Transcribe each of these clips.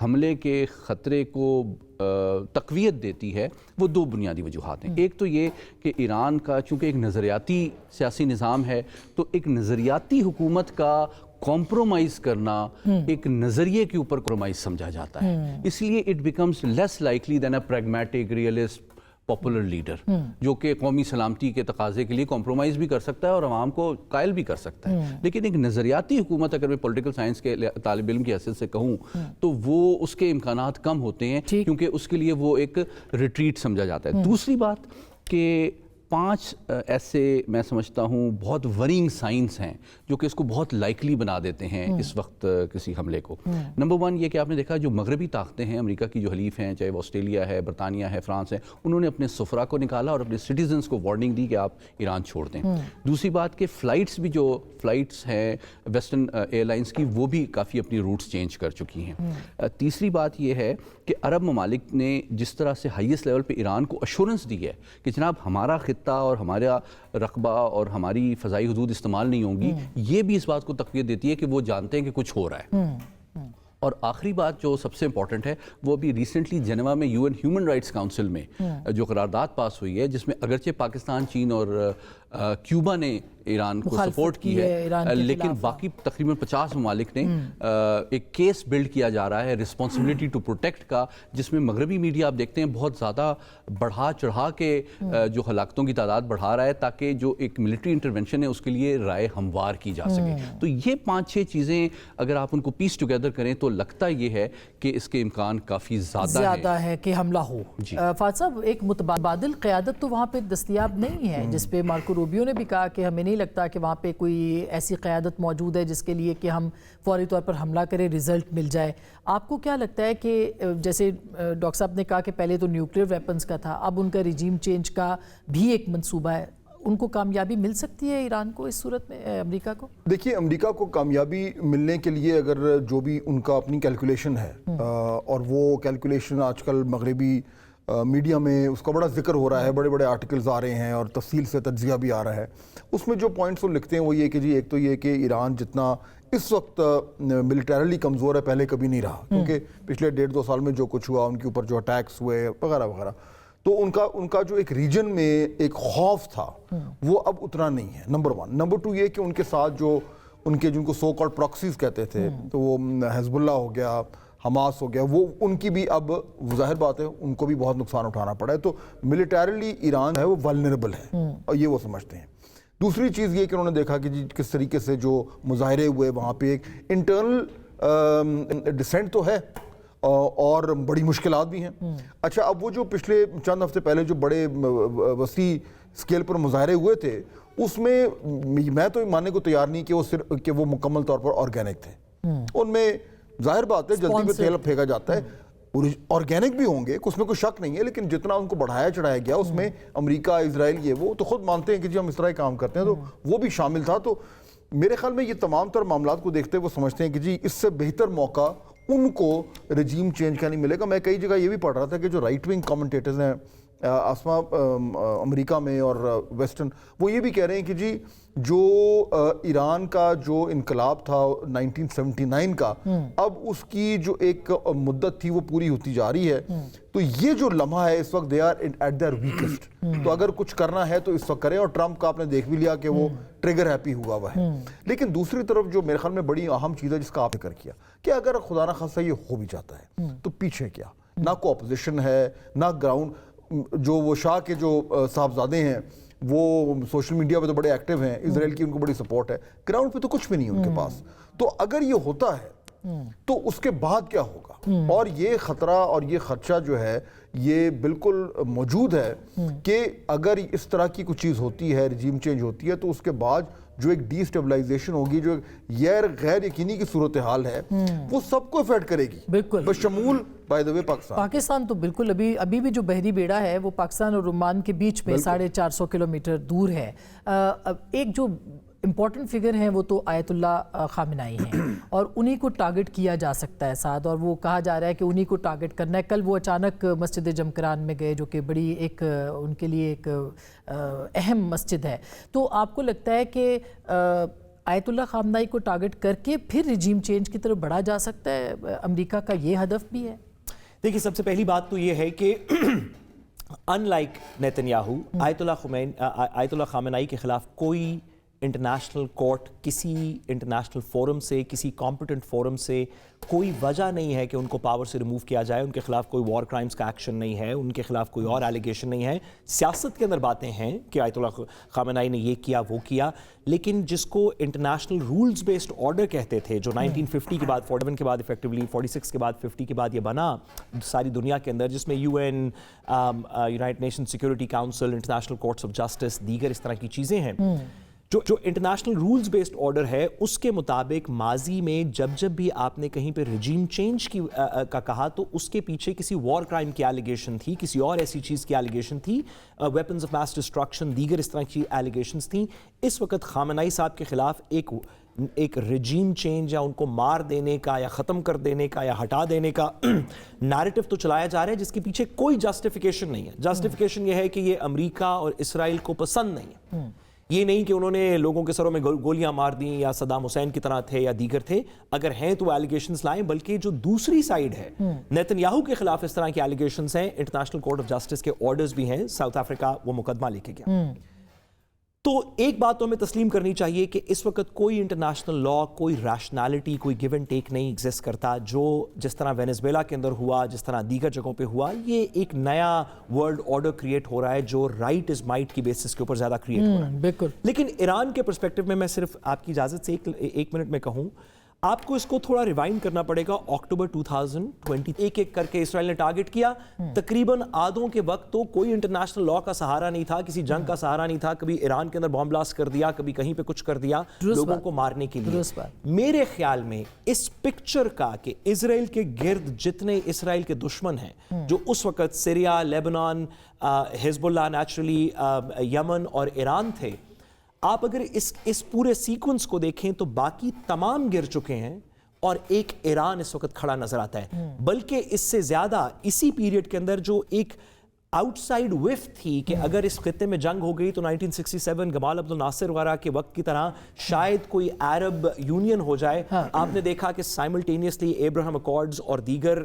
حملے کے خطرے کو تقویت دیتی ہے وہ دو بنیادی وجوہات ہیں. ایک تو یہ کہ ایران کا چونکہ ایک نظریاتی سیاسی نظام ہے تو ایک نظریاتی حکومت کا کمپرومائز کرنا ایک نظریے کے اوپر کمپرومائز سمجھا جاتا ہے, اس لیے it becomes less likely than a pragmatic realist popular leader جو کہ قومی سلامتی کے تقاضے کے لیے کمپرومائز بھی کر سکتا ہے اور عوام کو قائل بھی کر سکتا ہے. لیکن ایک نظریاتی حکومت اگر میں پولیٹیکل سائنس کے طالب علم کی حیثیت سے کہوں تو وہ اس کے امکانات کم ہوتے ہیں کیونکہ اس کے لیے وہ ایک ریٹریٹ سمجھا جاتا ہے. دوسری بات کہ 5 ایسے میں سمجھتا ہوں بہت ورینگ سائنس ہیں جو کہ اس کو بہت لائکلی بنا دیتے ہیں اس وقت کسی حملے کو. نمبر 1 یہ کہ آپ نے دیکھا جو مغربی طاقتیں ہیں, امریکہ کی جو حلیف ہیں, چاہے وہ آسٹریلیا ہے, برطانیہ ہے, فرانس ہے, انہوں نے اپنے سفراء کو نکالا اور اپنے سٹیزنز کو وارننگ دی کہ آپ ایران چھوڑ دیں. دوسری بات کہ فلائٹس بھی جو فلائٹس ہیں ویسٹرن ایئر لائنس کی وہ بھی کافی اپنی روٹس چینج کر چکی ہیں. تیسری بات یہ ہے کہ عرب ممالک نے جس طرح سے ہائیسٹ لیول پہ ایران کو ایشورنس دی ہے کہ جناب ہمارا خطہ اور ہمارا رقبہ اور ہماری فضائی حدود استعمال نہیں ہوں گی, یہ بھی اس بات کو تقویت دیتی ہے کہ وہ جانتے ہیں کہ کچھ ہو رہا ہے. اور آخری بات جو سب سے امپورٹنٹ ہے وہ ابھی ریسنٹلی جنیوا میں UN ہیومن رائٹس کاؤنسل میں جو قرارداد پاس ہوئی ہے جس میں اگرچہ پاکستان, چین اور کیوبا نے ایران کو سپورٹ کی ہے لیکن باقی تقریباً 50 ممالک نے ایک کیس بلڈ کیا جا رہا ہے رسپانسبلٹی ٹو پروٹیکٹ کا, جس میں مغربی میڈیا آپ دیکھتے ہیں بہت زیادہ بڑھا چڑھا کے جو ہلاکتوں کی تعداد بڑھا رہا ہے تاکہ جو ایک ملٹری انٹرونشن ہے اس کے لیے رائے ہموار کی جا سکے. تو یہ 5-6 چیزیں اگر آپ ان کو پیس ٹوگیدر کریں تو لگتا یہ ہے کہ اس کے امکان کافی زیادہ ہے کہ حملہ ہو. فاتح صاحب, ایک متبادل قیادت تو وہاں پہ دستیاب نہیں ہے جس پہ مارکو روبیو نے بھی کہا کہ ہمیں نہیں لگتا کہ وہاں پہ کوئی ایسی قیادت موجود ہے جس کے لیے کہ ہم فوری طور پر حملہ کریں, رزلٹ مل جائے. آپ کو کیا لگتا ہے کہ جیسے ڈاکٹر صاحب نے کہا کہ پہلے تو نیوکلیئر ویپنز کا تھا, اب ان کا ریجیم چینج کا بھی ایک منصوبہ ہے, ان کو کامیابی مل سکتی ہے ایران کو اس صورت میں, امریکہ کو؟ دیکھیے امریکہ کو کامیابی ملنے کے لیے اگر جو بھی ان کا اپنی کیلکولیشن ہے اور وہ کیلکولیشن آج کل مغربی میڈیا میں اس کا بڑا ذکر ہو رہا ہے, بڑے بڑے آرٹیکلز آ رہے ہیں اور تفصیل سے تجزیہ بھی آ رہا ہے, اس میں جو پوائنٹس وہ لکھتے ہیں وہ یہ کہ جی ایک تو یہ کہ ایران جتنا اس وقت ملٹریلی کمزور ہے پہلے کبھی نہیں رہا, کیونکہ پچھلے 1.5-2 سال میں جو کچھ ہوا ان کے اوپر جو اٹیکس ہوئے وغیرہ وغیرہ, تو ان کا جو ایک ریجن میں ایک خوف تھا وہ اب اتنا نہیں ہے, نمبر 1. نمبر 2 یہ کہ ان کے ساتھ جو ان کے جن کو سو کالڈ پراکسیز کہتے تھے, تو وہ حزب اللہ ہو گیا, حماس ہو گیا, وہ ان کی بھی اب ظاہر بات ہے ان کو بھی بہت نقصان اٹھانا پڑا ہے. تو ملیٹریلی ایران ہے وہ ولنریبل ہے اور یہ وہ سمجھتے ہیں. دوسری چیز یہ کہ انہوں نے دیکھا کہ جی کس طریقے سے جو مظاہرے ہوئے وہاں پہ ایک انٹرنل ڈسینٹ تو ہے اور بڑی مشکلات بھی ہیں. اچھا, اب وہ جو پچھلے چند ہفتے پہلے جو بڑے وسیع اسکیل پر مظاہرے ہوئے تھے اس میں میں تو ماننے کو تیار نہیں کہ وہ مکمل طور پر آرگینک تھے. ان میں ظاہر بات ہے جلدی میں تیل پھینکا جاتا ہے, آرگینک بھی ہوں گے, اس میں کوئی شک نہیں ہے, لیکن جتنا ان کو بڑھایا چڑھایا گیا اس میں امریکہ, اسرائیل, یہ وہ تو خود مانتے ہیں کہ جی ہم اس طرح کام کرتے ہیں, تو وہ بھی شامل تھا. تو میرے خیال میں یہ تمام تر معاملات کو دیکھتے وہ سمجھتے ہیں کہ جی اس سے بہتر موقع ان کو رجیم چینج کا نہیں ملے گا. میں کئی جگہ یہ بھی پڑھ رہا تھا کہ جو رائٹ ونگ کامنٹیٹرز ہیں آسما امریکہ میں اور ویسٹرن, وہ یہ بھی کہہ رہے ہیں کہ جی جو ایران کا جو انقلاب تھا 1979 کا, اب اس کی جو ایک مدت تھی وہ پوری ہوتی جا رہی ہے. تو یہ جو لمحہ ہے اس وقت دے آر ایٹ دیئر ویکسٹ. تو اگر کچھ کرنا ہے تو اس وقت کریں, اور ٹرمپ کا آپ نے دیکھ بھی لیا کہ وہ ٹریگر ہیپی ہوا ہوا ہے. لیکن دوسری طرف جو میرے خیال میں بڑی اہم چیز ہے جس کا آپ نے ذکر کیا کہ اگر خدا نہ خواستہ یہ ہو بھی جاتا ہے تو پیچھے کیا, نہ کوئی اپوزیشن ہے نہ گراؤنڈ. جو وہ شاہ کے جو صاحبزادے ہیں وہ سوشل میڈیا پہ تو بڑے ایکٹیو ہیں, اسرائیل کی ان کو بڑی سپورٹ ہے, گراؤنڈ پہ تو کچھ بھی نہیں ان کے پاس. تو اگر یہ ہوتا ہے تو اس کے بعد کیا ہوگا؟ اور یہ خطرہ اور یہ خدشہ جو ہے یہ بالکل موجود ہے کہ اگر اس طرح کی کوئی چیز ہوتی ہے, رجیم چینج ہوتی ہے, تو اس کے بعد جو ایک ڈی اسٹیبلائزیشن ہوگی, جو غیر یقینی کی صورتحال ہے, وہ سب کو افیکٹ کرے گی, بالکل بشمول بائی دا وے پاکستان. تو بالکل ابھی بھی جو بحری بیڑا ہے وہ پاکستان اور عمان کے بیچ میں 450 کلومیٹر دور ہے. ایک جو امپورٹنٹ فگر ہیں وہ تو آیت اللہ خامنائی ہیں اور انہی کو ٹارگٹ کیا جا سکتا ہے ساتھ, اور وہ کہا جا رہا ہے کہ انہی کو ٹارگٹ کرنا ہے. کل وہ اچانک مسجد جمکران میں گئے جو کہ بڑی ایک ان کے لیے ایک اہم مسجد ہے. تو آپ کو لگتا ہے کہ آیت اللہ خامنائی کو ٹارگٹ کر کے پھر رجیم چینج کی طرف بڑھا جا سکتا ہے؟ امریکہ کا یہ ہدف بھی ہے؟ دیکھیے سب سے پہلی بات تو یہ ہے کہ ان لائک نیتن-یاہو، آیت اللہ خامنائی کے خلاف کوئی انٹرنیشنل کورٹ، کسی انٹرنیشنل فورم سے، کسی کمپیٹنٹ فورم سے کوئی وجہ نہیں ہے کہ ان کو پاور سے ریموو کیا جائے. ان کے خلاف کوئی وار کرائمز کا ایکشن نہیں ہے، ان کے خلاف کوئی اور ایلیگیشن نہیں ہے. سیاست کے اندر باتیں ہیں کہ آیت اللہ خامنائی نے یہ کیا وہ کیا، لیکن جس کو انٹرنیشنل رولز بیسڈ آرڈر کہتے تھے، جو 1950 کے بعد 41 کے بعد ایفیکٹولی 46 کے بعد 50 کے بعد یہ بنا ساری دنیا کے اندر، جس میں UN، United nation security council, international courts of justice, دیگر اس طرح کی چیزیں ہیں. جو انٹرنیشنل رولز بیسڈ آرڈر ہے اس کے مطابق ماضی میں جب بھی آپ نے کہیں پہ رجیم چینج کا کہا تو اس کے پیچھے کسی وار کرائم کی ایلیگیشن تھی، کسی اور ایسی چیز کی ایلیگیشن تھی، ویپنز آف میس ڈسٹرکشن، دیگر اس طرح کی ایلیگیشنز تھیں. اس وقت خامنائی صاحب کے خلاف ایک رجیم چینج یا ان کو مار دینے کا یا ختم کر دینے کا یا ہٹا دینے کا نیریٹو تو چلایا جا رہا ہے جس کے پیچھے کوئی جسٹیفیکیشن نہیں ہے. جسٹیفیکیشن یہ ہے کہ یہ امریکہ اور اسرائیل کو پسند نہیں ہے. یہ نہیں کہ انہوں نے لوگوں کے سروں میں گولیاں مار دیں یا صدام حسین کی طرح تھے یا دیگر تھے. اگر ہیں تو ایلیگیشنز لائیں، بلکہ جو دوسری سائیڈ ہے نیتن-یاہو کے خلاف اس طرح کی ایلیگیشنز ہیں. انٹرنیشنل کورٹ آف جسٹس کے آرڈرز بھی ہیں، ساؤتھ افریقہ وہ مقدمہ لے کے گیا. تو ایک بات تو ہمیں تسلیم کرنی چاہیے کہ اس وقت کوئی انٹرنیشنل لا، کوئی ریشنالٹی، کوئی گیو اینڈ ٹیک نہیں ایگزسٹ کرتا. جو جس طرح وینزویلا کے اندر ہوا، جس طرح دیگر جگہوں پہ ہوا، یہ ایک نیا ورلڈ آرڈر کریٹ ہو رہا ہے جو رائٹ از مائٹ کی بیسس کے اوپر زیادہ کریٹ ہو رہا ہے. بالکل. لیکن ایران کے پرسپیکٹو میں صرف آپ کی اجازت سے ایک منٹ میں کہوں، آپ کو اس کو تھوڑا ریوائنڈ کرنا پڑے گا. اکتوبر 2020 ایک کر کے اسرائیل نے ٹارگٹ کیا. تقریباً آدھوں کے وقت تو کوئی انٹرنیشنل لا کا سہارا نہیں تھا، کسی جنگ کا سہارا نہیں تھا. کبھی ایران کے اندر بام بلاسٹ کر دیا، کبھی کہیں پہ کچھ کر دیا لوگوں کو مارنے کے لیے. میرے خیال میں اس پکچر کا کہ اسرائیل کے گرد جتنے اسرائیل کے دشمن ہیں جو اس وقت سیریا، لیبنان، حزب اللہ نیچرلی، یمن اور ایران تھے، آپ اگر اس پورے سیکوینس کو دیکھیں تو باقی تمام گر چکے ہیں اور ایک ایران اس وقت کھڑا نظر آتا ہے. بلکہ اس سے زیادہ اسی پیریڈ کے اندر جو ایک آؤٹ سائڈ وف تھی کہ اگر اس خطے میں جنگ ہو گئی تو 1967 گمال عبد الناصر وغیرہ کے وقت کی طرح شاید کوئی عرب یونین ہو جائے. آپ نے دیکھا کہ سائملٹینیسلی ایبراہم اکارڈز اور دیگر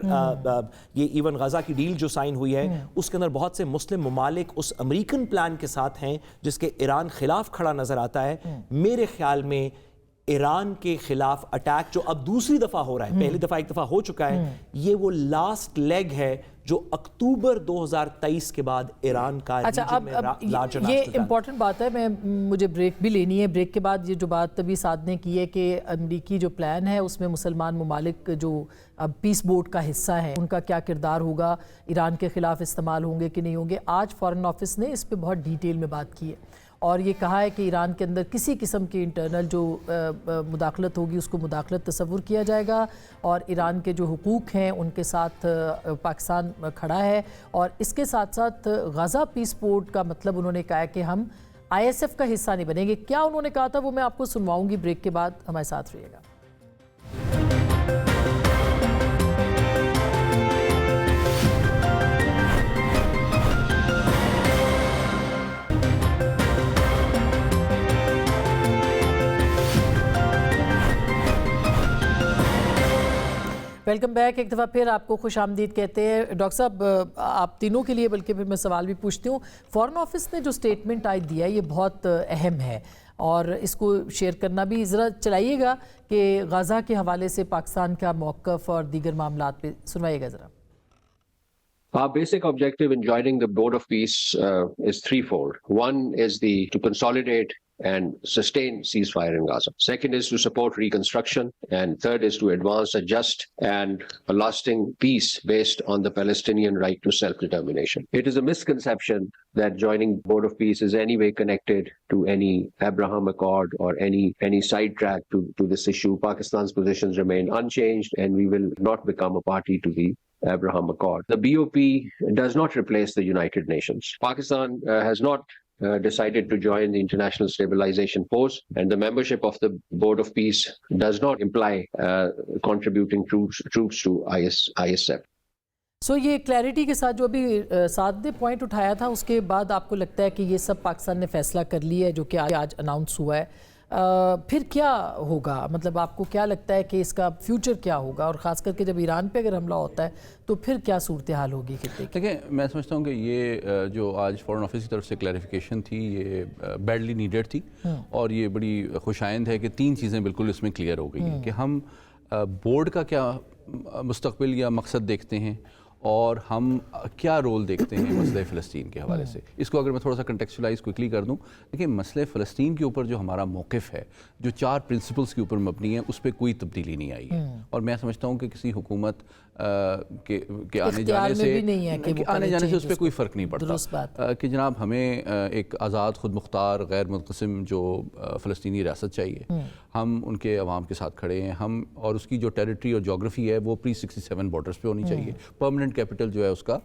یہ ایون غزہ کی ڈیل جو سائن ہوئی ہے اس کے اندر بہت سے مسلم ممالک اس امریکن پلان کے ساتھ ہیں جس کے ایران خلاف کھڑا نظر آتا ہے. میرے خیال میں ایران کے خلاف اٹیک جو اب دوسری دفعہ ہو رہا ہے، پہلی دفعہ ایک دفعہ ہو چکا ہے، یہ وہ لاسٹ لیگ ہے جو اکتوبر 2023 کے بعد ایران کا ریجن میں لارجر یہ امپورٹنٹ بات ہے. مجھے بریک بھی لینی ہے. بریک کے بعد یہ جو بات ابھی سعد نے کی ہے کہ امریکی جو پلان ہے اس میں مسلمان ممالک جو اب پیس بورڈ کا حصہ ہیں ان کا کیا کردار ہوگا، ایران کے خلاف استعمال ہوں گے کہ نہیں ہوں گے. آج فارن آفس نے اس پہ بہت ڈیٹیل میں بات کی ہے اور یہ کہا ہے کہ ایران کے اندر کسی قسم کی انٹرنل جو مداخلت ہوگی اس کو مداخلت تصور کیا جائے گا اور ایران کے جو حقوق ہیں ان کے ساتھ پاکستان کھڑا ہے. اور اس کے ساتھ ساتھ غزہ پیس بورڈ کا مطلب انہوں نے کہا ہے کہ ہم ISF کا حصہ نہیں بنیں گے. کیا انہوں نے کہا تھا وہ میں آپ کو سنواؤں گی بریک کے بعد. ہمارے ساتھ رہیے گا. Welcome back. ایک دفعہ پھر آپ کو خوش آمدید کہتے ہیں. ڈاکٹر صاحب آپ تینوں کے لیے بلکہ پھر میں سوال بھی پوچھتی ہوں. فارن آفس نے جو سٹیٹمنٹ آج دیا ہے یہ بہت اہم ہے اور اس کو شیئر کرنا بھی ذرا چلائیے گا کہ غزہ کے حوالے سے پاکستان کا موقف اور دیگر معاملات پہ سنوائیے گا ذرا. Our basic objective in joining the Board of Peace is threefold. One is to consolidate and sustain ceasefire in Gaza. Second is to support reconstruction. And third is to advance a just and a lasting peace based on the Palestinian right to self-determination. It is a misconception that joining Board of Peace is any way connected to any Abraham Accord or any sidetrack to this issue. Pakistan's positions remain unchanged and we will not become a party to the Abraham Accord. The BOP does not replace the United Nations. Pakistan has not decided to join the International Stabilization Force, and the membership of the Board of Peace does not imply contributing troops to ISF. سو یہ clarity کے ساتھ جو ابھی سعد نے point اٹھایا تھا اس کے بعد آپ کو لگتا ہے کہ یہ سب پاکستان نے فیصلہ کر لیا ہے جو کہ آج اناؤنس ہوا ہے. پھر کیا ہوگا؟ مطلب آپ کو کیا لگتا ہے کہ اس کا فیوچر کیا ہوگا، اور خاص کر کے جب ایران پہ اگر حملہ ہوتا ہے تو پھر کیا صورتحال ہوگی خطے کی؟ دیکھیں، میں سمجھتا ہوں کہ یہ جو آج فورن آفس کی طرف سے کلیریفیکیشن تھی یہ بیڈلی نیڈڈ تھی، اور یہ بڑی خوش آئند ہے کہ 3 چیزیں بالکل اس میں کلیئر ہو گئی ہیں کہ ہم بورڈ کا کیا مستقبل یا مقصد دیکھتے ہیں، اور ہم کیا رول دیکھتے ہیں مسئلہ فلسطین کے حوالے سے. اس کو اگر میں تھوڑا سا کنٹیکسچلائز کوئکلی کر دوں، دیکھیں مسئلہ فلسطین کے اوپر جو ہمارا موقف ہے، جو 4 پرنسپلز کے اوپر مبنی ہے، اس پہ کوئی تبدیلی نہیں آئی ہے. اور میں سمجھتا ہوں کہ کسی حکومت کے آنے جانے سے اس پہ کوئی فرق نہیں پڑتا کہ جناب ہمیں ایک آزاد، خود مختار، غیر منقسم جو فلسطینی ریاست چاہیے. ہم ان کے عوام کے ساتھ کھڑے ہیں، ہم اور اس کی جو ٹیریٹری اور جغرافی ہے وہ pre-67 بارڈرز پہ ہونی چاہیے. پرماننٹ کیپٹل جو ہے اس کا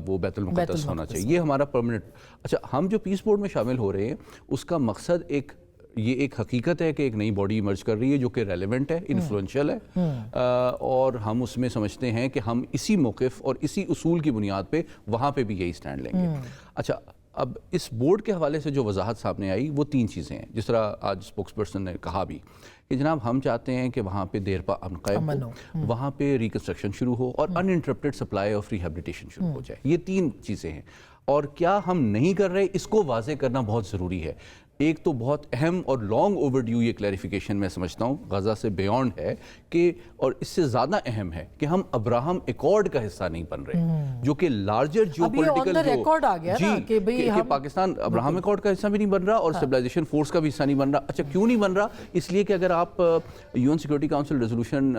وہ بیت المقدس ہونا چاہیے. یہ ہمارا پرماننٹ. اچھا، ہم جو پیس بورڈ میں شامل ہو رہے ہیں اس کا مقصد یہ ایک حقیقت ہے کہ ایک نئی باڈی ایمرج کر رہی ہے جو کہ ریلیونٹ ہے، انفلوئنشل ہے، اور ہم اس میں سمجھتے ہیں کہ ہم اسی موقف اور اسی اصول کی بنیاد پہ وہاں پہ بھی یہی سٹینڈ لیں گے. اچھا، اب اس بورڈ کے حوالے سے جو وضاحت سامنے آئی وہ 3 چیزیں ہیں، جس طرح آج اسپوکس پرسن نے کہا بھی کہ جناب ہم چاہتے ہیں کہ وہاں پہ دیر پا امن قائم ہو، وہاں پہ ریکنسٹرکشن شروع ہو، اور ان انٹرپٹیڈ سپلائی آف ریہیبلیٹیشن شروع ہو جائے. یہ 3 چیزیں ہیں، اور کیا ہم نہیں کر رہے اس کو واضح کرنا بہت ضروری ہے. ایک تو بہت اہم اور لانگ اوور ڈیو یہ کلیریفیکیشن میں سمجھتا ہوں غزہ سے بیونڈ ہے کہ، اور اس سے زیادہ اہم ہے کہ ہم ابراہم ایکارڈ کا حصہ نہیں بن رہے، جو کہ لارجر جیو پولیٹیکل کہ پاکستان ابراہم ایکارڈ کا حصہ بھی نہیں بن رہا اور اسٹیبلائزیشن فورس کا بھی حصہ نہیں بن رہا. اچھا، کیوں نہیں بن رہا؟ اس لیے کہ اگر آپ UN سیکورٹی کاؤنسل ریزولوشن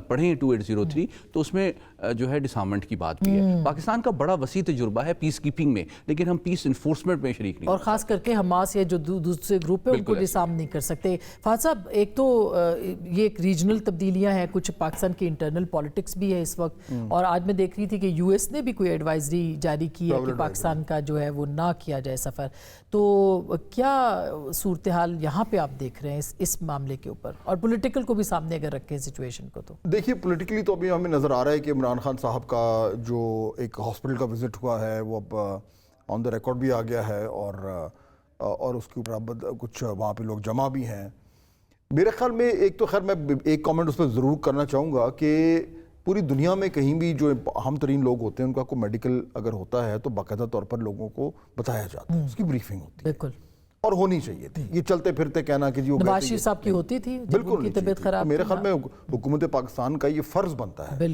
پڑھیں 2803 تو اس میں جو ہے ڈسارمنٹ کی بات بھی ہے. پاکستان کا بڑا وسیع تجربہ ہے پیس کیپنگ میں، لیکن ہم پیس انفورسمنٹ میں شریک نہیں، اور خاص کر کے حماس یا جو دوسرے گروپ ہیں ان کو ڈسارم نہیں کر سکتے. فہد صاحب، ایک تو یہ ایک ریجنل تبدیلیاں ہیں، کچھ پاکستان کی انٹرنل پالیٹکس بھی ہے اس وقت، اور آج میں دیکھ رہی تھی کہ US نے بھی کوئی ایڈوائزری جاری کی ہے کہ پاکستان کا جو ہے وہ نہ کیا جائے سفر. تو کیا صورتحال یہاں پہ آپ دیکھ رہے ہیں اس معاملے کے اوپر، اور پولیٹیکل کو بھی سامنے اگر رکھیں سچویشن کو؟ تو دیکھیے، پولیٹیکلی تو ابھی ہمیں نظر آ رہا ہے کہ عمران خان صاحب کا جو ایک ہاسپٹل کا وزٹ ہوا ہے وہ اب آن دا ریکارڈ بھی آ گیا ہے، اور اس کے اوپر اب کچھ وہاں پہ لوگ جمع بھی ہیں. میرے خیال میں ایک تو خیر میں ایک کامنٹ اس پہ ضرور کرنا چاہوں گا کہ پوری دنیا میں کہیں بھی جو اہم ترین لوگ ہوتے ہیں ان کا کوئی میڈیکل اگر ہوتا ہے تو باقاعدہ طور پر لوگوں کو بتایا جاتا ہے، اس کی بریفنگ ہوتی ہے، بالکل، اور ہونی چاہیے تھی. یہ چلتے پھرتے کہنا کہ جی وہ نواز شریف صاحب کی ہوتی تھی بالکل کی طبیعت خراب. میرے خیال میں حکومت پاکستان کا یہ فرض بنتا ہے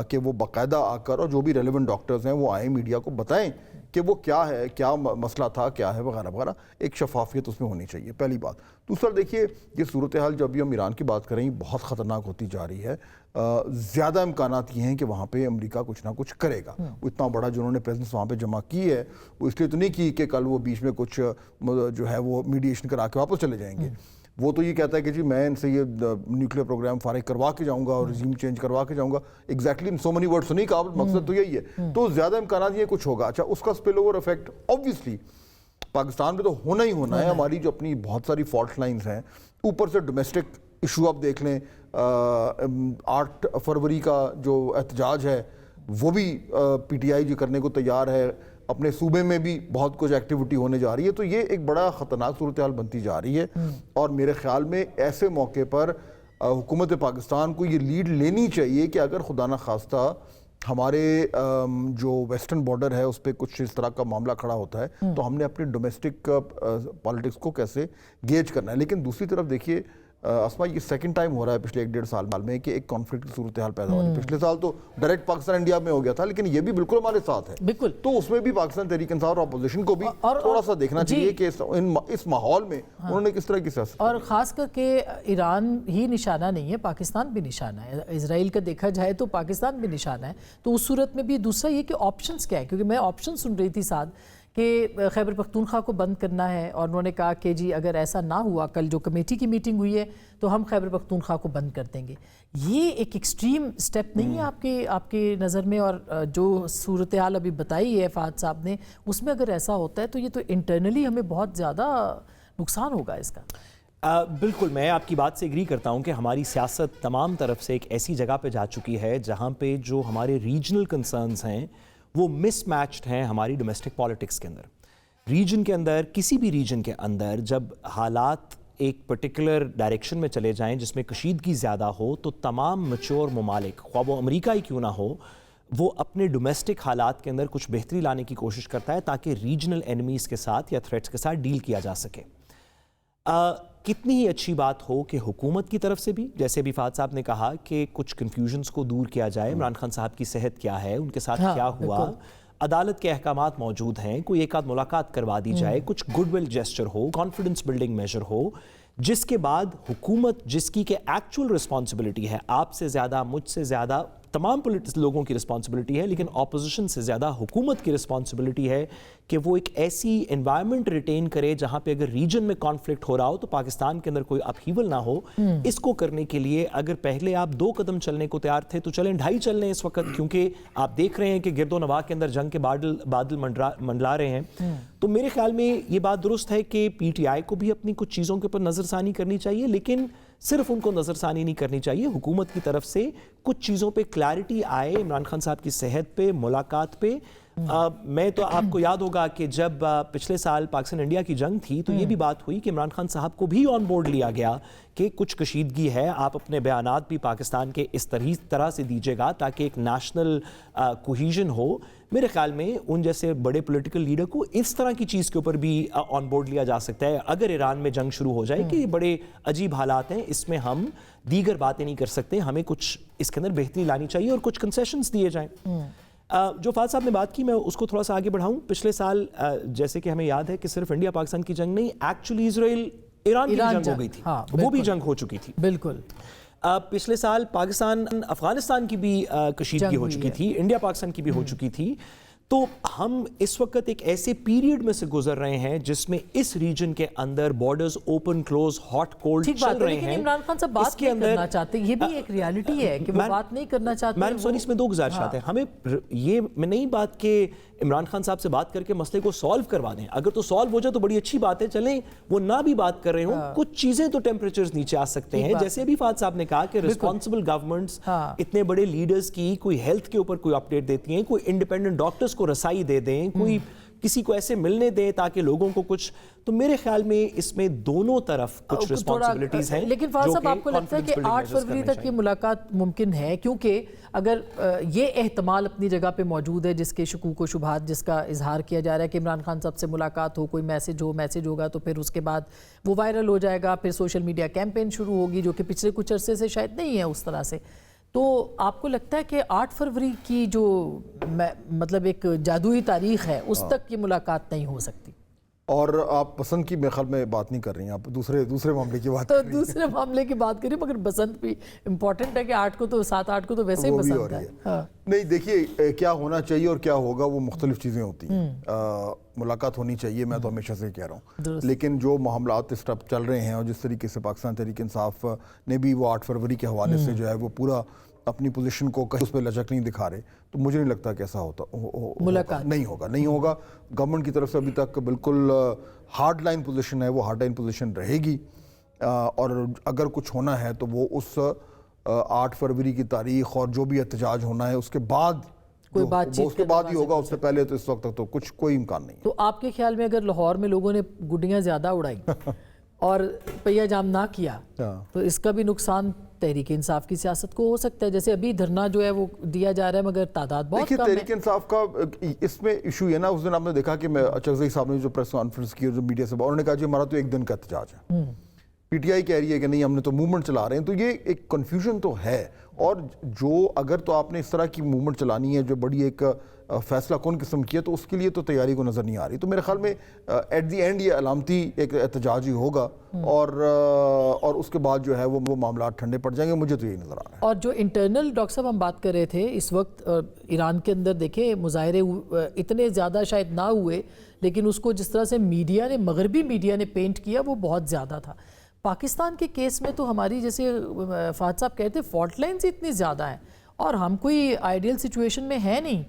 کہ وہ باقاعدہ آ کر، اور جو بھی ریلیونٹ ڈاکٹرز ہیں وہ آئیں، میڈیا کو بتائیں کہ وہ کیا ہے، کیا مسئلہ تھا، کیا ہے، وغیرہ وغیرہ. ایک شفافیت اس میں ہونی چاہیے، پہلی بات. دوسرا، دیکھیے یہ صورتحال جب بھی ہم ایران کی بات کریں بہت خطرناک ہوتی جا رہی ہے. زیادہ امکانات یہ ہیں کہ وہاں پہ امریکہ کچھ نہ کچھ کرے گا. وہ اتنا بڑا جنہوں نے پریزنس وہاں پہ جمع کی ہے وہ اس لیے تو نہیں کی کہ کل وہ بیچ میں کچھ جو ہے وہ میڈیشن کرا کے واپس چلے جائیں گے. وہ تو یہ کہتا ہے کہ جی میں ان سے یہ نیوکلیر پروگرام فارغ کروا کے جاؤں گا اور رژیم چینج کروا کے جاؤں گا. ایگزیکٹلی ان سو منی ورڈز تو نہیں کہا، مقصد تو یہی ہے. تو زیادہ امکانات یہ کچھ ہوگا. اچھا، اس کا spill over effect obviously Pakistan پہ تو ہونا ہی ہونا ہے. ہماری جو اپنی بہت ساری فالٹ لائنز ہیں، اوپر سے ڈومیسٹک ایشو آپ دیکھ لیں. 8 فروری کا جو احتجاج ہے وہ بھی PTI جو کرنے کو تیار ہے. اپنے صوبے میں بھی بہت کچھ ایکٹیویٹی ہونے جا رہی ہے. تو یہ ایک بڑا خطرناک صورتحال بنتی جا رہی ہے، اور میرے خیال میں ایسے موقع پر حکومت پاکستان کو یہ لیڈ لینی چاہیے کہ اگر خدا نخواستہ ہمارے جو ویسٹرن بارڈر ہے اس پہ کچھ اس طرح کا معاملہ کھڑا ہوتا ہے تو ہم نے اپنی ڈومیسٹک پالیٹکس کو کیسے گیج کرنا ہے. لیکن دوسری طرف دیکھیے اسما، یہ سیکنڈ ٹائم ہو رہا ہے پچھلے 1-1.5 سال میں کہ ایک کانفلکٹ کی صورتحال پیدا ہو رہی ہے. پچھلے سال تو ڈائریکٹ پاکستان انڈیا میں ہو گیا تھا، لیکن یہ بھی بالکل ہمارے ساتھ ہے. بالکل، تو اس میں بھی پاکستان تحریک انصاف اور اپوزیشن کو بھی تھوڑا سا دیکھنا چاہیے کہ اس ماحول میں انہوں نے کس طرح کی سیاست. اور خاص کر کے ایران ہی نشانہ نہیں ہے، پاکستان بھی نشانہ ہے. اسرائیل کا دیکھا جائے تو پاکستان بھی نشانہ ہے. تو اس صورت میں بھی دوسرا یہ کہ آپشنز کیا ہے، کیونکہ میں آپشن سن رہی تھی ساتھ کہ خیبر پختونخوا کو بند کرنا ہے، اور انہوں نے کہا کہ جی اگر ایسا نہ ہوا، کل جو کمیٹی کی میٹنگ ہوئی ہے تو ہم خیبر پختونخوا کو بند کر دیں گے. یہ ایک ایکسٹریم سٹیپ نہیں ہے آپ کے نظر میں؟ اور جو صورتحال ابھی بتائی ہے فہد صاحب نے، اس میں اگر ایسا ہوتا ہے تو یہ تو انٹرنلی ہمیں بہت زیادہ نقصان ہوگا اس کا. بالکل، میں آپ کی بات سے ایگری کرتا ہوں کہ ہماری سیاست تمام طرف سے ایک ایسی جگہ پہ جا چکی ہے جہاں پہ جو ہمارے ریجنل کنسرنز ہیں وہ مس میچڈ ہیں ہماری ڈومیسٹک پالیٹکس کے اندر. ریجن کے اندر، کسی بھی ریجن کے اندر جب حالات ایک پرٹیکولر ڈائریکشن میں چلے جائیں جس میں کشیدگی زیادہ ہو تو تمام میچور ممالک خواہ وہ امریکہ ہی کیوں نہ ہو وہ اپنے ڈومیسٹک حالات کے اندر کچھ بہتری لانے کی کوشش کرتا ہے تاکہ ریجنل اینیمیز کے ساتھ یا تھریٹس کے ساتھ ڈیل کیا جا سکے. کتنی ہی اچھی بات ہو کہ حکومت کی طرف سے بھی جیسے بھی فہد صاحب نے کہا کہ کچھ کنفیوژنس کو دور کیا جائے, عمران خان صاحب کی صحت کیا ہے, ان کے ساتھ کیا ہوا, عدالت کے احکامات موجود ہیں, کوئی ایک آدھ ملاقات کروا دی جائے, کچھ گڈ ول جیسچر ہو, کانفیڈنس بلڈنگ میجر ہو, جس کے بعد حکومت جس کی کہ ایکچول رسپانسبلٹی ہے, آپ سے زیادہ مجھ سے زیادہ تمام لوگوں کی رسپانسبلٹی ہے, لیکن اپوزیشن سے زیادہ حکومت کی رسپانسبلٹی ہے کہ وہ ایک ایسی انوائرمنٹ ریٹین کرے جہاں پہ اگر ریجن میں کانفلکٹ ہو رہا ہو تو پاکستان کے اندر کوئی اپہیول نہ ہو. اس کو کرنے کے لیے اگر پہلے آپ 2 قدم چلنے کو تیار تھے تو چلیں 2.5 چل لیں اس وقت, کیونکہ آپ دیکھ رہے ہیں کہ گرد و نواح کے اندر جنگ کے بادل منڈلا رہے ہیں. تو میرے خیال میں یہ بات درست ہے کہ پی ٹی آئی کو بھی اپنی کچھ چیزوں کے اوپر نظر ثانی کرنی چاہیے, لیکن صرف ان کو نظر ثانی نہیں کرنی چاہیے, حکومت کی طرف سے کچھ چیزوں پہ کلیئرٹی آئے, عمران خان صاحب کی صحت پہ, ملاقات پہ. میں تو آپ کو یاد ہوگا کہ جب پچھلے سال پاکستان انڈیا کی جنگ تھی تو یہ بھی بات ہوئی کہ عمران خان صاحب کو بھی آن بورڈ لیا گیا کہ کچھ کشیدگی ہے, آپ اپنے بیانات بھی پاکستان کے اس طرح سے دیجیے گا تاکہ ایک نیشنل کوہیژن ہو. میرے خیال میں ان جیسے بڑے پولیٹیکل لیڈر کو اس طرح کی چیز کے اوپر بھی آن بورڈ لیا جا سکتا ہے اگر ایران میں جنگ شروع ہو جائے کہ یہ بڑے عجیب حالات ہیں, اس میں ہم دیگر باتیں نہیں کر سکتے, ہمیں کچھ اس کے اندر بہتری لانی چاہیے اور کچھ کنسیشنز دیے جائیں. جو فہد صاحب نے بات کی میں اس کو تھوڑا سا آگے بڑھاؤں. پچھلے سال جیسے کہ ہمیں یاد ہے کہ صرف انڈیا پاکستان کی جنگ نہیں, ایکچولی اسرائیل ایران کی جنگ ہو گئی تھی, وہ بھی جنگ ہو چکی تھی. بالکل. پچھلے سال پاکستان افغانستان کی بھی کشیدگی ہو چکی تھی, انڈیا پاکستان کی بھی ہو چکی تھی. تو ہم اس وقت ایک ایسے پیریڈ میں سے گزر رہے ہیں جس میں اس ریجن کے اندر borders open close hot cold چل رہے ہیں. عمران خان صاحب بات نہیں کرنا چاہتے, یہ بھی ایک ریالٹی ہے کہ وہ بات نہیں کرنا چاہتے. میم سوری, اس میں 2 گزارشات ہیں. ہمیں یہ میں نہیں بات کہ عمران خان صاحب سے بات کر کے مسئلے کو سالو کروا دیں, اگر تو سالو ہو جائے تو بڑی اچھی بات ہے, چلیں وہ نہ بھی بات کر رہے ہوں, کچھ چیزیں تو ٹیمپریچرز نیچے آ سکتے ہیں. جیسے ابھی فہد صاحب نے کہا کہ ریسپانسبل گورنمنٹس اتنے بڑے لیڈرز کی کوئی ہیلتھ کے اوپر کوئی اپڈیٹ دیتی ہیں, کوئی انڈیپینڈنٹ ڈاکٹرز کو رسائی دے دیں, کوئی کسی کو ایسے ملنے دیں تاکہ لوگوں کو کچھ. تو میرے خیال میں اس میں دونوں طرف کچھ رسپانسبلٹیز ہیں. لیکن فہد صاحب آپ کو لگتا ہے کہ 8 فروری تک یہ ملاقات ممکن ہے, کیونکہ اگر یہ احتمال اپنی جگہ پہ موجود ہے جس کے شکوک و شبہات جس کا اظہار کیا جا رہا ہے کہ عمران خان صاحب سے ملاقات ہو, کوئی میسج ہوگا تو پھر اس کے بعد وہ وائرل ہو جائے گا, پھر سوشل میڈیا کیمپین شروع ہوگی جو کہ پچھلے کچھ عرصے سے شاید نہیں ہے اس طرح سے, تو آپ کو لگتا ہے کہ 8 فروری کی جو مطلب ایک جادوئی تاریخ ہے اس تک یہ ملاقات نہیں ہو سکتی؟ اور آپ پسند کی میرے خیال میں بات نہیں کر رہی ہیں, آپ دوسرے معاملے کی بات تو دوسرے معاملے کی بات کریں, مگر بسنت بھی امپورٹنٹ ہے کہ 8 کو تو 7-8 کو تو ویسے ہی پسند ہے. نہیں دیکھیے کیا ہونا چاہیے اور کیا ہوگا وہ مختلف چیزیں ہوتی ہیں. ملاقات ہونی چاہیے, میں تو ہمیشہ سے کہہ رہا ہوں, لیکن جو معاملات اس طرح چل رہے ہیں اور جس طریقے سے پاکستان تحریک انصاف نے بھی وہ 8 فروری کے حوالے سے جو ہے وہ پورا اپنی پوزیشن کو کہیں اس پہ لچک نہیں دکھا رہے, تو مجھے نہیں لگتا کہ ایسا نہیں ہوگا. گورنمنٹ کی طرف سے ابھی تک بالکل ہارڈ لائن پوزیشن ہے, وہ ہارڈ لائن پوزیشن رہے گی, اور اگر کچھ ہونا ہے تو وہ اس 8 فروری کی تاریخ اور جو بھی احتجاج ہونا ہے اس کے بعد اس کے بعد ہی ہوگا, اس سے پہلے تو اس وقت تک تو کوئی امکان نہیں. تو آپ کے خیال میں اگر لاہور میں لوگوں نے گڈیاں زیادہ اڑائی اور پہیہ جام نہ کیا تو اس کا بھی نقصان تحریک انصاف کی سیاست کو ہو سکتا ہے؟ جیسے ابھی دھرنا جو ہے وہ دیا جا رہا ہے مگر تعداد بہت کم ہے. تحریک انصاف کا اس میں ایشو یہ نا, اس دن آپ نے دیکھا کہ چغزئی صاحب نے جو پریس کانفرنس کی جو میڈیا سے انہوں نے کہا جی ہمارا تو 1 دن کا احتجاج ہے, پی ٹی آئی کہہ رہی ہے کہ نہیں ہم نے تو موومنٹ چلا رہے ہیں. تو یہ ایک کنفیوژن تو ہے, اور جو اگر تو آپ نے اس طرح کی موومنٹ چلانی ہے جو بڑی ایک فیصلہ کن قسم کی ہے تو اس کے لیے تو تیاری کو نظر نہیں آ رہی. تو میرے خیال میں ایٹ دی اینڈ یہ علامتی ایک احتجاج ہی ہوگا, اور اس کے بعد جو ہے وہ معاملات ٹھنڈے پڑ جائیں گے, مجھے تو یہی نظر آ رہا ہے. اور جو انٹرنل ڈاکٹر صاحب ہم بات کر رہے تھے اس وقت ایران کے اندر, دیکھیں مظاہرے اتنے زیادہ شاید نہ ہوئے, لیکن اس کو جس طرح سے مغربی میڈیا نے پینٹ کیا وہ بہت زیادہ تھا. پاکستان کے کیس میں تو ہماری جیسے فہد صاحب کہتے ہیں فالٹ لائنز اتنی زیادہ ہیں اور ہم کوئی آئیڈیل سچویشن میں ہے نہیں.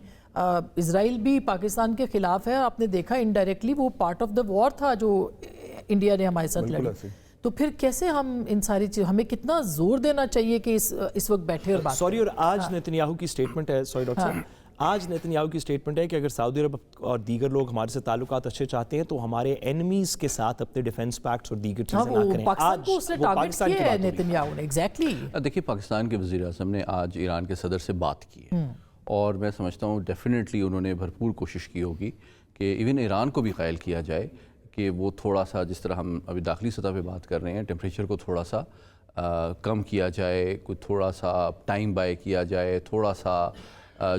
اسرائیل بھی پاکستان کے خلاف ہے, آپ نے دیکھا انڈائریکٹلی وہ پارٹ آف دا وار تھا جو انڈیا نے ہمارے ساتھ لڑی. تو پھر کیسے ہم ان ساری چیز, ہمیں کتنا زور دینا چاہیے کہ اس وقت بیٹھے اور بات. سوری, اور آج نیتن یاہو کی سٹیٹمنٹ ہے, سوری ڈاکٹر صاحب, آج نیتنیاہو کی سٹیٹمنٹ ہے کہ اگر سعودی عرب اور دیگر لوگ ہمارے سے تعلقات اچھے چاہتے ہیں تو ہمارے اینیمیز کے ساتھ اپنے ڈیفنس پیکٹس اور دیگر چیزیں نہ کریں. پاکستان کو اس نے ٹارگٹ پاکستان کی کیا ہے بات ہو رہی ہے. نیتنیاہو نے. ایگزیکٹلی دیکھیے پاکستان کے وزیر اعظم نے آج ایران کے صدر سے بات کی ہے اور میں سمجھتا ہوں ڈیفینیٹلی انہوں نے بھرپور کوشش کی ہوگی کہ ایون ایران کو بھی قائل کیا جائے کہ وہ تھوڑا سا، جس طرح ہم ابھی داخلی سطح پہ بات کر رہے ہیں، ٹیمپریچر کو تھوڑا سا کم کیا جائے، کوئی تھوڑا سا ٹائم بائی کیا جائے، تھوڑا سا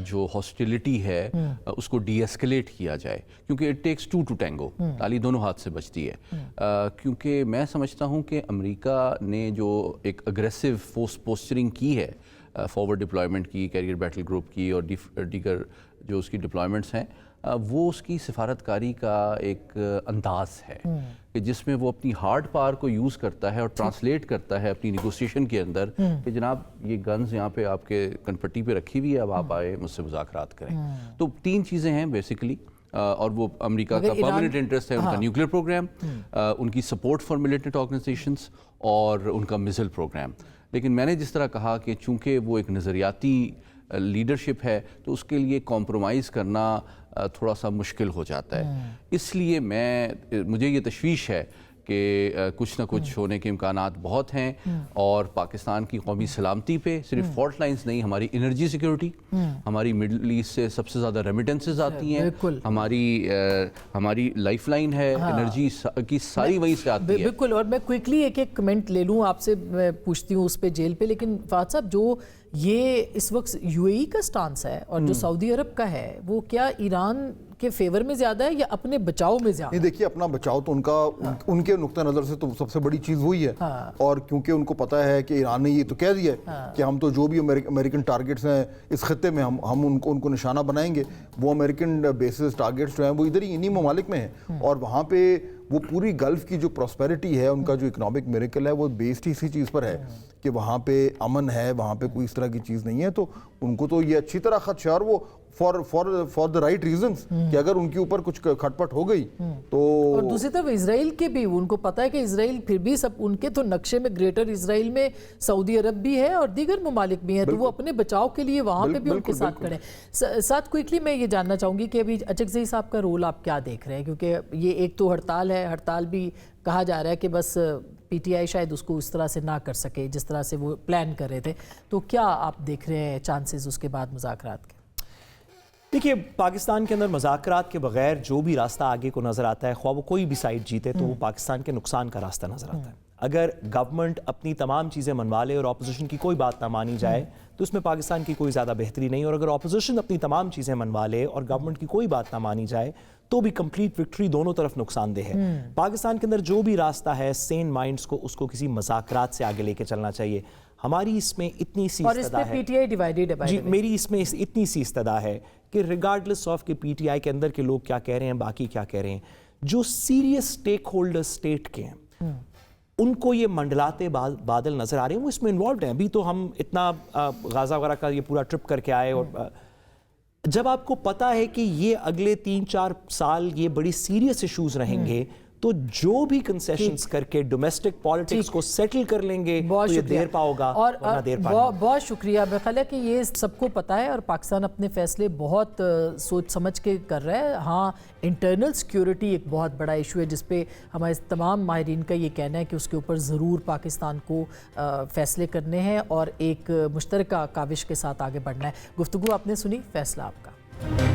جو ہاسٹیلٹی ہے اس کو ڈی ایسکلیٹ کیا جائے، کیونکہ it takes to to tango, تالی دونوں ہاتھ سے بچتی ہے. کیونکہ میں سمجھتا ہوں کہ امریکہ نے جو ایک اگریسو فورس پوسچرنگ کی ہے، فارورڈ ڈپلائمنٹ کی، کیریئر بیٹل گروپ کی اور دیگر جو اس کی ڈپلائمنٹس ہیں، وہ اس کی سفارتکاری کا ایک انداز ہے کہ جس میں وہ اپنی ہارڈ پاور کو یوز کرتا ہے اور ٹرانسلیٹ کرتا ہے اپنی نیگوسیشن کے اندر کہ جناب یہ گنز یہاں پہ آپ کے کنپٹی پہ رکھی ہوئی ہے، اب آپ آئے مجھ سے مذاکرات کریں. تو 3 چیزیں ہیں بیسیکلی، اور وہ امریکہ کا پرماننٹ انٹرسٹ ہے، ان کا نیوکلیر پروگرام، ان کی سپورٹ فار ملیٹنٹ آرگنائزیشنز اور ان کا میزائل پروگرام. لیکن میں نے جس طرح کہا کہ چونکہ وہ ایک نظریاتی لیڈرشپ ہے تو اس کے لیے کمپرومائز کرنا تھوڑا سا مشکل ہو جاتا ہے. اس لیے مجھے یہ تشویش ہے کہ کچھ نہ کچھ ہونے کے امکانات بہت ہیں، اور پاکستان کی قومی سلامتی پہ صرف فالٹ لائنز نہیں، ہماری انرجی سیکیورٹی، ہماری مڈل ایسٹ سے سب سے زیادہ ریمیٹنسز آتی ہیں، ہماری لائف لائن ہے انرجی کی، ساری وہیں سے آتی ہے. بالکل. اور میں کوئکلی ایک کمنٹ لے لوں آپ سے، میں پوچھتی ہوں اس پہ جیل پہ، لیکن فہد صاحب جو یہ اس وقت یو اے ای کا سٹانس ہے اور جو سعودی عرب کا ہے، وہ کیا ایران کے فیور میں زیادہ ہے یا اپنے بچاؤ میں زیادہ؟ نہیں دیکھیے، اپنا بچاؤ تو ان کے نقطہ نظر سے تو سب سے بڑی چیز وہی ہے، اور کیونکہ ان کو پتہ ہے کہ ایران نے یہ تو کہہ دیا ہے کہ ہم تو جو بھی امریکن ٹارگٹس ہیں اس خطے میں ہم ان کو نشانہ بنائیں گے. وہ امریکن بیسز ٹارگٹس جو ہیں وہ ادھر ہی انہی ممالک میں ہیں، اور وہاں پہ وہ پوری گلف کی جو پراسپیرٹی ہے، ان کا جو اکنامک میریکل ہے، وہ بیسڈ اسی چیز پر ہے کہ وہاں پہ امن ہے، وہاں پہ کوئی اس طرح کی چیز نہیں ہے. تو ان کو تو یہ اچھی طرح خدشہ، اور وہ فار دا رائٹ ریزنز، کہ اگر ان کے اوپر کچھ کھٹ پٹ ہو گئی تو. اور دوسری طرف اسرائیل کے بھی ان کو پتہ ہے کہ اسرائیل پھر بھی سب ان کے تو نقشے میں گریٹر اسرائیل میں سعودی عرب بھی ہے اور دیگر ممالک بھی ہیں، تو وہ اپنے بچاؤ کے لیے وہاں پہ بھی ان کے ساتھ کھڑے ہیں. ساتھ کوئکلی میں یہ جاننا چاہوں گی کہ ابھی اچکزئی صاحب کا رول آپ کیا دیکھ رہے ہیں، کیونکہ یہ ایک تو ہڑتال ہے، ہڑتال بھی کہا جا رہا ہے کہ بس پی ٹی آئی شاید اس کو اس طرح سے نہ کر سکے جس طرح سے وہ پلان کر رہے تھے، تو کیا آپ دیکھ رہے ہیں چانسز اس کے بعد مذاکرات کے؟ دیکھیے، پاکستان کے اندر مذاکرات کے بغیر جو بھی راستہ آگے کو نظر آتا ہے، خواہ وہ کوئی بھی سائڈ جیتے، تو وہ پاکستان کے نقصان کا راستہ نظر آتا ہے. اگر گورنمنٹ اپنی تمام چیزیں منوا لے اور اپوزیشن کی کوئی بات نہ مانی جائے تو اس میں پاکستان کی کوئی زیادہ بہتری نہیں، اور اگر اپوزیشن اپنی تمام چیزیں منوا لے اور گورنمنٹ کی کوئی بات نہ مانی جائے تو بھی کمپلیٹ وکٹری دونوں طرف نقصان دہ ہے. پاکستان کے اندر جو بھی راستہ ہے، سین مائنڈز کو اس کو کسی مذاکرات سے آگے لے کے چلنا چاہیے. ہماری اس میں اتنی سی استدا ہے، پی ٹی آئی ڈیوائیڈڈ ہے، جی میری اس میں اتنی سی استدا ہے کہ ریگارڈلیس آف کہ پی ٹی آئی کے اندر کے لوگ کیا کہہ رہے ہیں، باقی کیا کہہ رہے ہیں، جو سیریس سٹیک ہولڈر سٹیٹ کے ہیں ان کو یہ منڈلاتے بادل نظر آ رہے ہیں، وہ اس میں انوالوڈ ہیں. ابھی تو ہم اتنا غازہ وغیرہ کا یہ پورا ٹرپ کر کے آئے، اور جب آپ کو پتا ہے کہ یہ اگلے 3-4 سال یہ بڑی سیریس ایشوز رہیں گے، تو جو بھی کنسیشنز کر کے ڈومیسٹک پالیٹکس کو سیٹل کر لیں گے تو یہ دیر پا ہوگا، اور دیر پا. بہت شکریہ. میں خیال ہے کہ یہ سب کو پتہ ہے اور پاکستان اپنے فیصلے بہت سوچ سمجھ کے کر رہا ہے. ہاں، انٹرنل سیکیورٹی ایک بہت بڑا ایشو ہے جس پہ ہمارے تمام ماہرین کا یہ کہنا ہے کہ اس کے اوپر ضرور پاکستان کو فیصلے کرنے ہیں اور ایک مشترکہ کاوش کے ساتھ آگے بڑھنا ہے. گفتگو آپ نے سنی، فیصلہ آپ کا.